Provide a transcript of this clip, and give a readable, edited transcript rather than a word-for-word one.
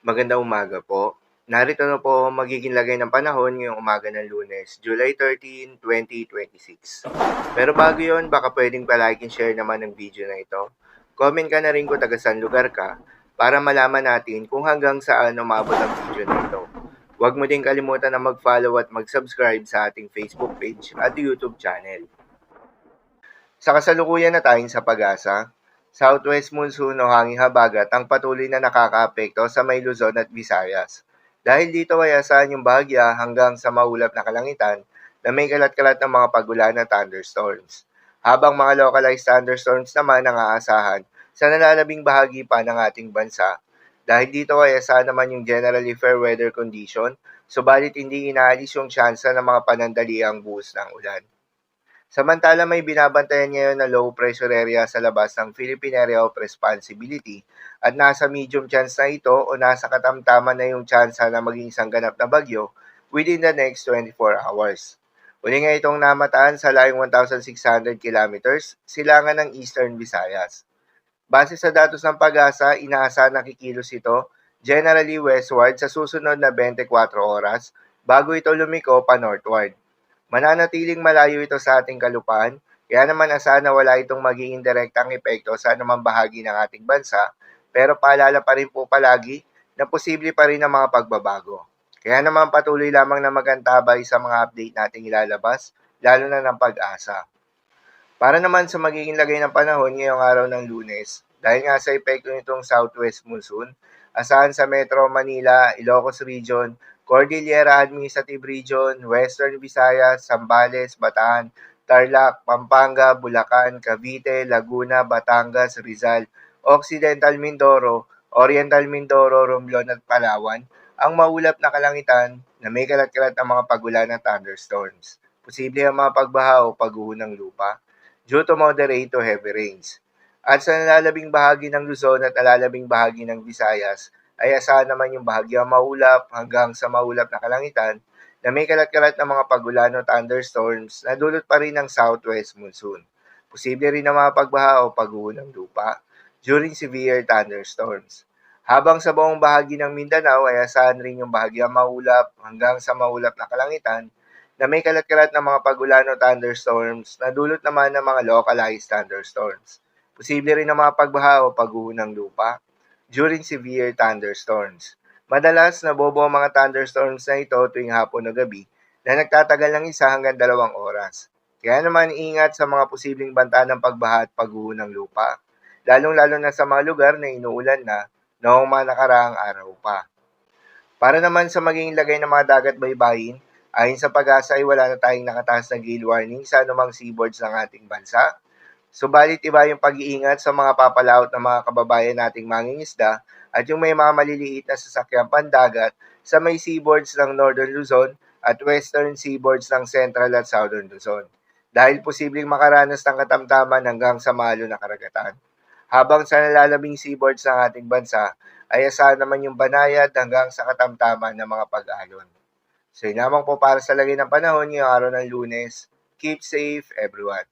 Magandang umaga po. Narito na po ang magiging lagay ng panahon ngayong umaga ng Lunes, July 13, 2026. Pero bago yon, baka pwedeng palike and share naman ng video na ito. Comment ka na rin kung taga saan lugar ka para malaman natin kung hanggang saan umabot ang video na ito. Huwag mo din kalimutan na mag-follow at mag-subscribe sa ating Facebook page at YouTube channel. Sa kasalukuyan na tayong sa pag-asa, Southwest monsoon o hanging habagat ang patuloy na nakakaapekto sa may Luzon at Visayas. Dahil dito ay asahan yung bahagya hanggang sa maulap na kalangitan na may kalat-kalat ng mga pagulan at thunderstorms. Habang mga localized thunderstorms naman ang aasahan sa nalalabing bahagi pa ng ating bansa. Dahil dito ay asahan naman yung generally fair weather condition, subalit hindi inaalis yung tsansa ng mga panandaliang buhos ng ulan. Samantala may binabantayan ngayon na low pressure area sa labas ng Philippine Area of Responsibility at nasa medium chance na ito o nasa katamtaman na yung chance na maging isang ganap na bagyo within the next 24 hours. Uli nga itong namataan sa layong 1,600 kilometers silangan ng Eastern Visayas. Base sa datos ng pag-asa, inaasahan na kikilos ito generally westward sa susunod na 24 oras bago ito lumiko pa northward. Mananatiling malayo ito sa ating kalupaan, kaya naman asahan na wala itong magiging direktang epekto sa anumang bahagi ng ating bansa, pero paalala pa rin po palagi na posible pa rin ang mga pagbabago. Kaya naman patuloy lamang na magantabay sa mga update nating ilalabas, lalo na ng pag-asa. Para naman sa magiging lagay ng panahon ngayong araw ng Lunes, dahil nga sa epekto nitong southwest monsoon, asahan sa Metro Manila, Ilocos Region, Cordillera Administrative Region, Western Visayas, Zambales, Bataan, Tarlac, Pampanga, Bulacan, Cavite, Laguna, Batangas, Rizal, Occidental Mindoro, Oriental Mindoro, Romblon at Palawan ang maulap na kalangitan na may kalat-kalat ng mga pagulan at thunderstorms. Posible ang mga pagbaha o pagguho ng lupa due to moderate to heavy rains. At sa nalalabing bahagi ng Luzon at nalalabing bahagi ng Visayas, ay asahan naman yung bahagyang maulap hanggang sa maulap na kalangitan na may kalat-kalat na mga pagulan o thunderstorms na dulot pa rin ng southwest monsoon. Posible rin na mga pagbaha o pagguho ng lupa during severe thunderstorms. Habang sa buong bahagi ng Mindanao ay asahan rin yung bahagyang maulap hanggang sa maulap na kalangitan na may kalat-kalat na mga pagulan o thunderstorms na dulot naman ng mga localized thunderstorms. Posible rin na mga pagbaha o pagguho ng lupa during severe thunderstorms. Madalas nabobo ang mga thunderstorms na ito tuwing hapon o gabi na nagtatagal ng 1 hanggang 2 oras. Kaya naman ingat sa mga posibleng banta ng pagbaha at pagguho ng lupa, lalong-lalo na sa mga lugar na inuulan na noong mga nakaraang araw pa. Para naman sa magiging lagay ng mga dagat baybayin, ayon sa pag-asa ay wala na tayong nakataas na gale warning sa anumang seaboards ng ating bansa. Subalit iba yung pag-iingat sa mga papalaot ng mga kababayan nating mangingisda at yung may mga maliliit na sasakyang pandagat sa may seaboards ng Northern Luzon at Western seaboards ng Central at Southern Luzon. Dahil posibleng makaranas ng katamtaman hanggang sa malo na karagatan. Habang sa nalalabing seaboards ng ating bansa, ay asahan naman yung banayad hanggang sa katamtaman ng mga pag-alon. So yun lamang po para sa lagay ng panahon ngayong araw ng Lunes. Keep safe everyone.